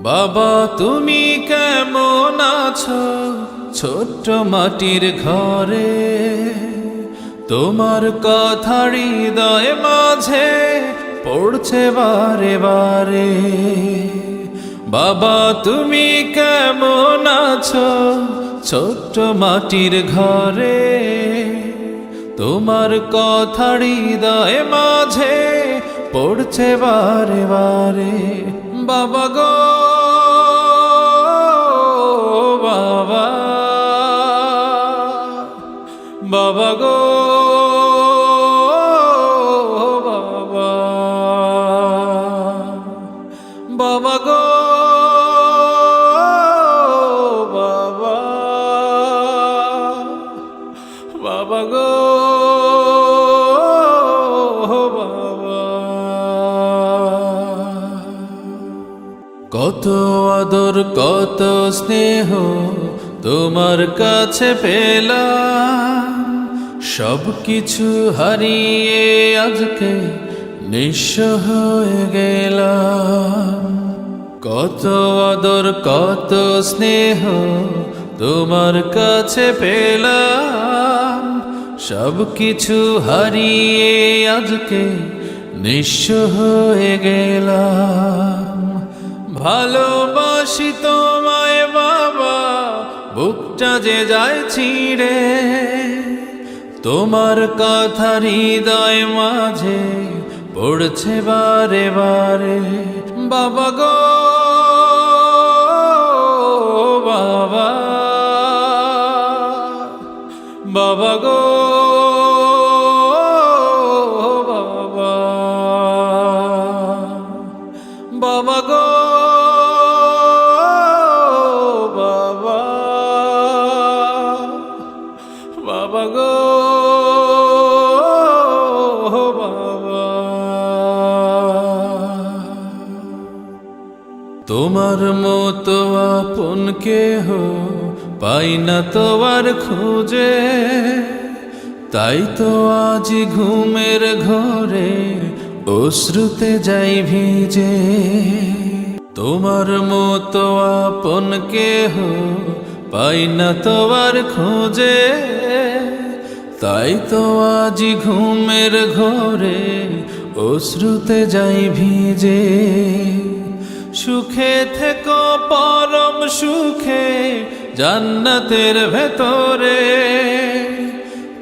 বাবা তুমি কেমন আছো ছোট্ট মাটির ঘরে, তোমার কথা হৃদয় মাঝে পড়ছে বারে বারে। বাবা তুমি কেমন আছো ছোট্ট মাটির ঘরে, তোমার কথা হৃদয় মাঝে পড়ছে বারে বারে। বাবা গো বাবা, বাবা গো বাবা, বাবা গো বাবা, বাবা গো বাবা। কত আদর কত স্নেহ তোমার কাছে পেলাম, সব কিছু হারিয়ে আজকে নিঃস্ব হয়ে গেলাম। কত আদর কত স্নেহ তোমার কাছে পেলাম, সব কিছু হারিয়ে আজকে নিঃস্ব হয়ে গেলাম। ভালোবাসি তোমায় বাবা, বুকটা যে যায় ছিঁড়ে, তোমার কথা হৃদয় মাঝে পড়ছে বারে বারে। বাবা গো বাবা, বাবা গো বাবা, বাবা গো বাবা, বাবা গো বাবা। তোমার মতো আপন কেহ পাই না তো আর খুঁজে, তাই তো আজ ঘুমের ঘরে অশ্রুতে যাই ভিজে। তোমার মতো আপন কেহ পাই না তো আর খুঁজে, তাই তো আজ ঘুমের ঘরে অশ্রুতে যাই ভিজে। সুখে থেকো পরম সুখে জান্নাতের ভেতরে,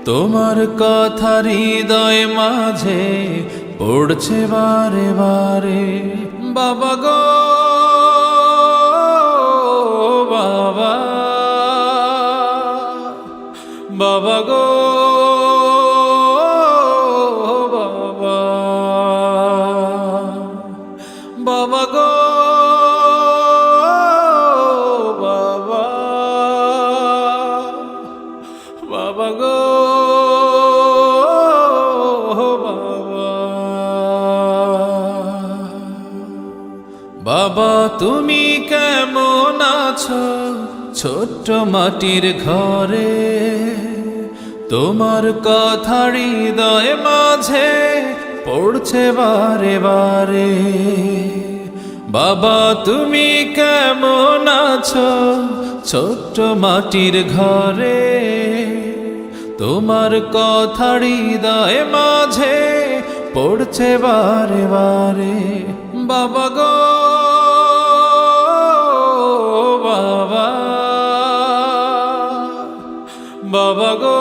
তোমার কথা হৃদয় মাঝে পড়ছে বারে বারে। বাবা গো বাবা, বাবা গো বাবা, বাবা গো বাবা, বাবা গো বাবা। বাবা তুমি কেমন আছো ছোট্ট মাটির ঘরে, তোমার কথা হৃদয় মাঝে পড়ছে বারে বারে। বাবা তুমি কেমন আছো ছোট্ট মাটির ঘরে, তোমার কথা হৃদয় মাঝে পড়ছে বারে বারে। বাবা গো বাবা, বাবা গো